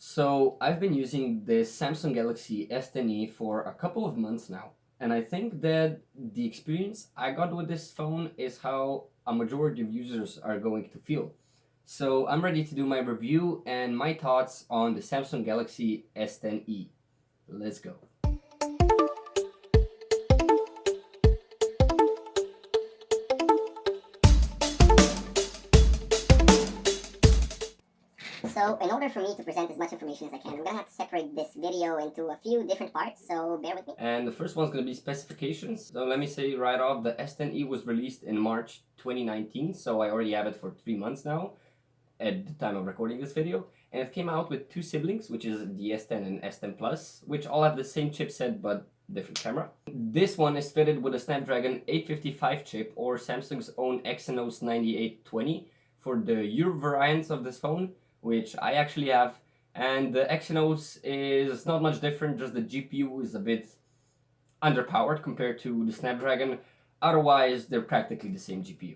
So I've been using this Samsung Galaxy S10e for a couple of months now, and I think that the experience I got with this phone is how a majority of users are going to feel. So I'm ready to do my review and my thoughts on the Samsung Galaxy S10e. Let's go. So in order for me to present as much information as I can, I'm gonna have to separate this video into a few different parts, so bear with me. And the first one's going to be specifications. So let me say right off, the S10e was released in March 2019, so I already have it for 3 months now at the time of recording this video. And it came out with two siblings, which is the S10 and S10 Plus, which all have the same chipset but different camera. This one is fitted with a Snapdragon 855 chip or Samsung's own Exynos 9820 for the Euro variants of this phone, which I actually have. And the Exynos is not much different, just the GPU is a bit underpowered compared to the Snapdragon. Otherwise, they're practically the same GPU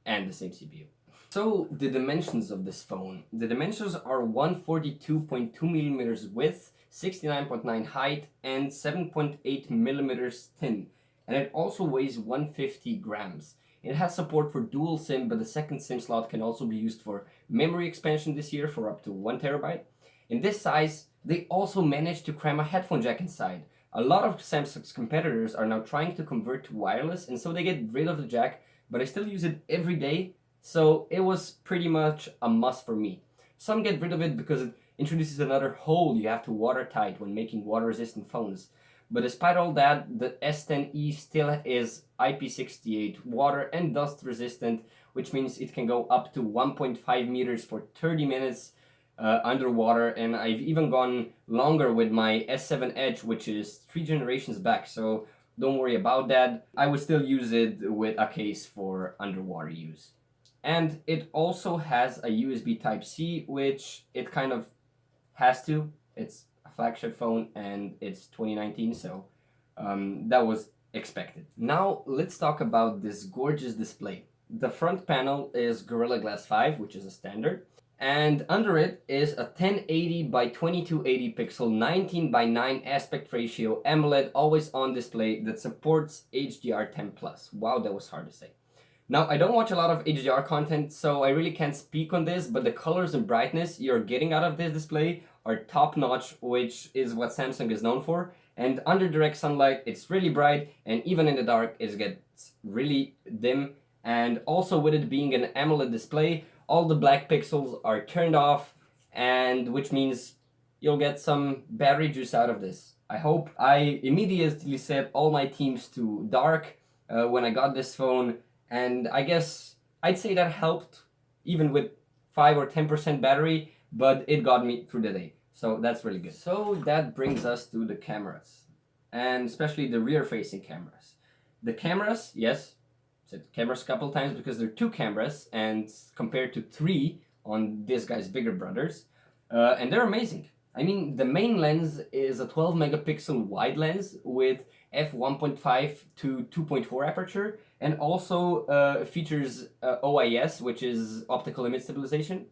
and the same CPU. So the dimensions of this phone. The dimensions are 142.2 millimeters width, 69.9 height, and 7.8 millimeters thin. And it also weighs 150 grams. It has support for dual SIM, but the second SIM slot can also be used for memory expansion this year for up to 1 terabyte. In this size, they also managed to cram a headphone jack inside. A lot of Samsung's competitors are now trying to convert to wireless, and so they get rid of the jack, but I still use it every day, so it was pretty much a must for me. Some get rid of it because it introduces another hole you have to watertight when making water-resistant phones. But despite all that, the S10e still is IP68 water and dust resistant, which means it can go up to 1.5 meters for 30 minutes underwater, and I've even gone longer with my S7 Edge, which is 3 generations back, so don't worry about that. I would still use it with a case for underwater use. And it also has a USB Type-C, which it kind of has to. It's a flagship phone and it's 2019, so that was expected. Now let's talk about this gorgeous display. The front panel is Gorilla Glass 5, which is a standard, and under it is a 1080 by 2280 pixel 19 by 9 aspect ratio AMOLED always on display that supports HDR10+. Wow, that was hard to say. Now, I don't watch a lot of HDR content, so I really can't speak on this, but the colors and brightness you're getting out of this display are top-notch, which is what Samsung is known for. And under direct sunlight, it's really bright, and even in the dark, it gets really dim. And also with it being an AMOLED display, all the black pixels are turned off, and which means you'll get some battery juice out of this. I hope. I immediately set all my themes to dark when I got this phone, and I guess I'd say that helped even with 5 or 10% battery, but it got me through the day. So that's really good. So that brings us to the cameras, and especially the rear-facing cameras. The cameras, yes, said cameras a couple times because there are 2 cameras, and compared to 3 on this guy's bigger brothers, and they're amazing. I mean, the main lens is a 12 megapixel wide lens with f1.5 to 2.4 aperture, and also features OIS, which is optical image stabilization.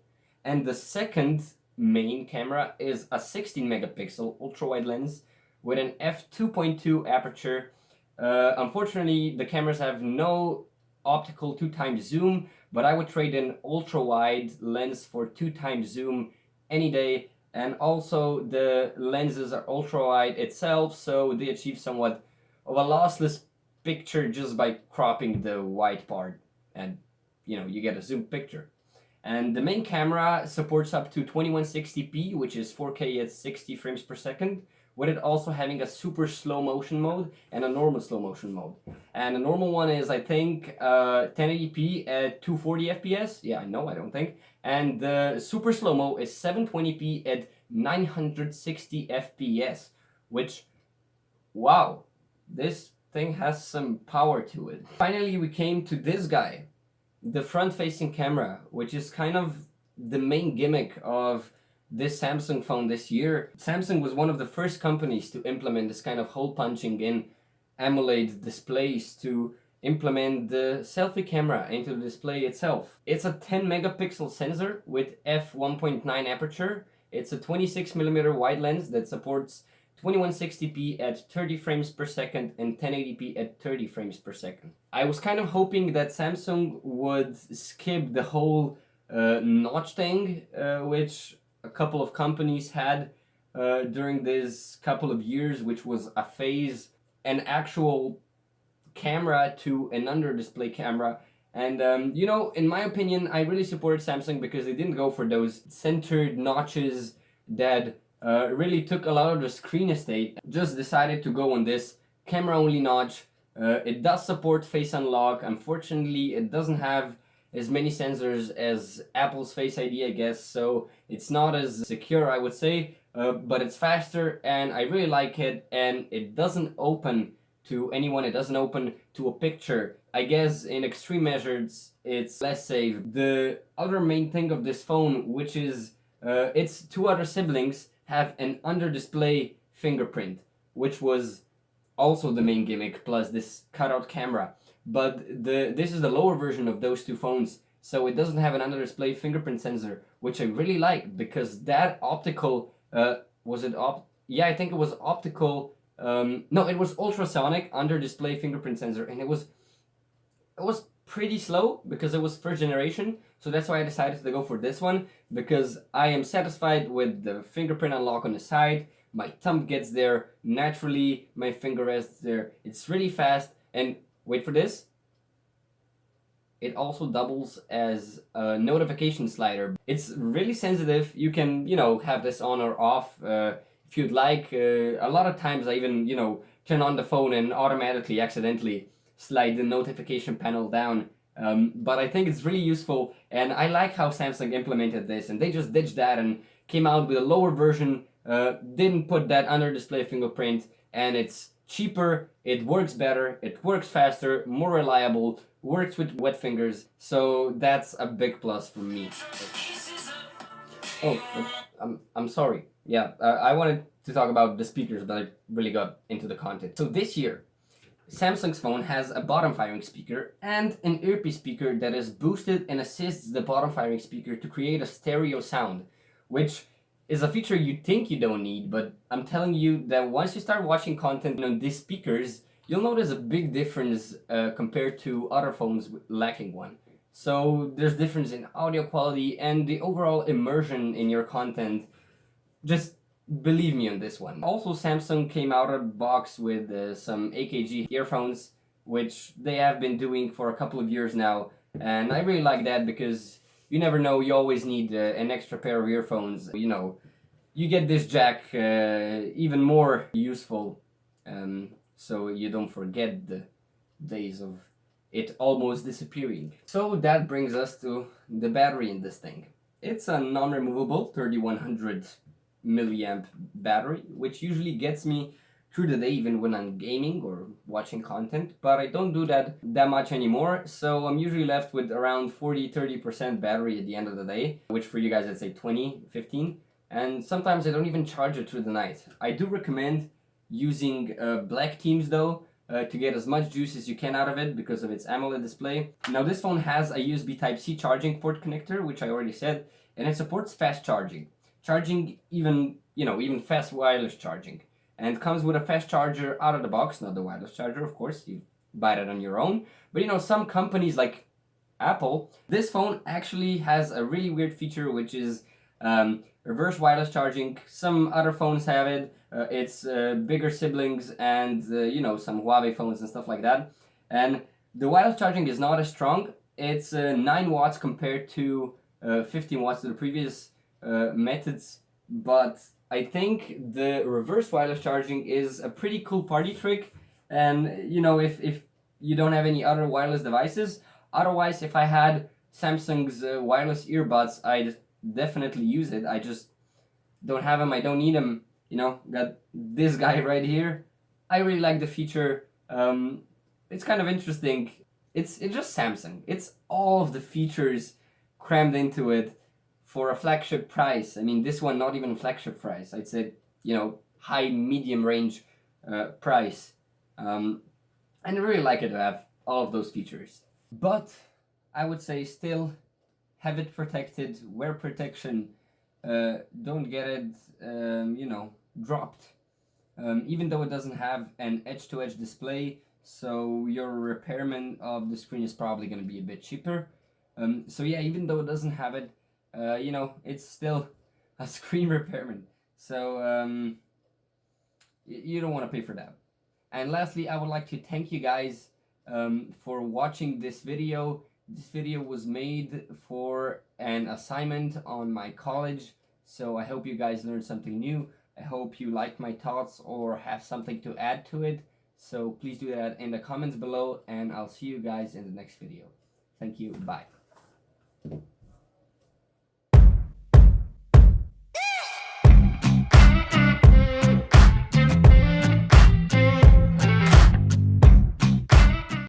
And the second main camera is a 16 megapixel ultra wide lens with an f2.2 aperture. Unfortunately, the cameras have no optical 2x zoom, but I would trade an ultra wide lens for 2x zoom any day. And also the lenses are ultra wide itself, so they achieve somewhat of a lossless picture just by cropping the white part, and you get a zoom picture. And the main camera supports up to 2160p, which is 4K at 60 frames per second, with it also having a super slow motion mode and a normal slow motion mode. And the normal one is, I think, 1080p at 240 FPS. Yeah, no, I don't think. And the super slow mo is 720p at 960 FPS, which, wow, this thing has some power to it. Finally, we came to this guy, the front-facing camera, which is kind of the main gimmick of this Samsung phone this year. Samsung was one of the first companies to implement this kind of hole punching in AMOLED displays to implement the selfie camera into the display itself. It's a 10 megapixel sensor with f1.9 aperture, It's a 26mm wide lens that supports 2160p at 30 frames per second and 1080p at 30 frames per second. I was kind of hoping that Samsung would skip the whole notch thing, which a couple of companies had during this couple of years, which was a phase, an actual camera to an under display camera. And you know, in my opinion, I really supported Samsung because they didn't go for those centered notches that really took a lot of the screen estate. Just decided to go on this camera only notch. It does support Face Unlock. Unfortunately, it doesn't have as many sensors as Apple's Face ID, I guess, so it's not as secure, I would say, but it's faster and I really like it, and it doesn't open to anyone, it doesn't open to a picture. I guess in extreme measures it's less safe. The other main thing of this phone, which is its two other siblings have an under display fingerprint, which was also the main gimmick, plus this cutout camera. But this is the lower version of those two phones, so it doesn't have an under display fingerprint sensor, which I really like because that optical was it yeah, I think it was optical. No, it was ultrasonic under display fingerprint sensor, and it was pretty slow because it was first generation. So that's why I decided to go for this one, because I am satisfied with the fingerprint unlock on the side. My thumb gets there naturally, my finger rests there. It's really fast, and wait for this, it also doubles as a notification slider. It's really sensitive. You can, you know, have this on or off if you'd like. A lot of times I even, you know, turn on the phone and automatically, accidentally slide the notification panel down. But I think it's really useful, and I like how Samsung implemented this, and they just ditched that and came out with a lower version, didn't put that under display fingerprint, and it's cheaper, it works better, it works faster, more reliable, works with wet fingers, so that's a big plus for me. Oh, I'm sorry. Yeah, I wanted to talk about the speakers, but I really got into the content. So this year, Samsung's phone has a bottom firing speaker and an earpiece speaker that is boosted and assists the bottom firing speaker to create a stereo sound, which is a feature you think you don't need, but I'm telling you that once you start watching content on these speakers, you'll notice a big difference compared to other phones lacking one. So there's difference in audio quality and the overall immersion in your content. Just believe me on this one. Also, Samsung came out of the box with some AKG earphones, which they have been doing for a couple of years now, and I really like that because you never know, you always need an extra pair of earphones. You know, you get this jack even more useful, so you don't forget the days of it almost disappearing. So that brings us to the battery in this thing. It's a non-removable 3100 milliamp battery, which usually gets me through the day even when I'm gaming or watching content, but I don't do that much anymore, so I'm usually left with around 40-30% battery at the end of the day, which for you guys I'd say 20-15, and sometimes I don't even charge it through the night. I do recommend using black themes though, to get as much juice as you can out of it because of its AMOLED display. Now this phone has a USB Type-C charging port connector, which I already said, and it supports fast charging. Even fast wireless charging. And comes with a fast charger out of the box, not the wireless charger, of course, you buy that on your own. But you know, some companies like Apple, this phone actually has a really weird feature, which is reverse wireless charging. Some other phones have it, it's bigger siblings and, some Huawei phones and stuff like that. And the wireless charging is not as strong. It's 9 watts compared to 15 watts to the previous methods, but I think the reverse wireless charging is a pretty cool party trick, and you know, if you don't have any other wireless devices, otherwise if I had Samsung's wireless earbuds, I'd definitely use it. I just don't have them, I don't need them, you know, got this guy right here. I really like the feature, it's kind of interesting. It's just Samsung, it's all of the features crammed into it for a flagship price. I mean, this one not even flagship price. I'd say, high medium range price. And I really like it to have all of those features. But I would say still have it protected, wear protection, don't get it, you know, dropped. Even though it doesn't have an edge-to-edge display, so your repairment of the screen is probably going to be a bit cheaper. So yeah, even though it doesn't have it, you know, it's still a screen repairment. So you don't want to pay for that. And lastly, I would like to thank you guys for watching this video. This video was made for an assignment on my college, so I hope you guys learned something new. I hope you like my thoughts or have something to add to it. So please do that in the comments below, and I'll see you guys in the next video. Thank you. Bye.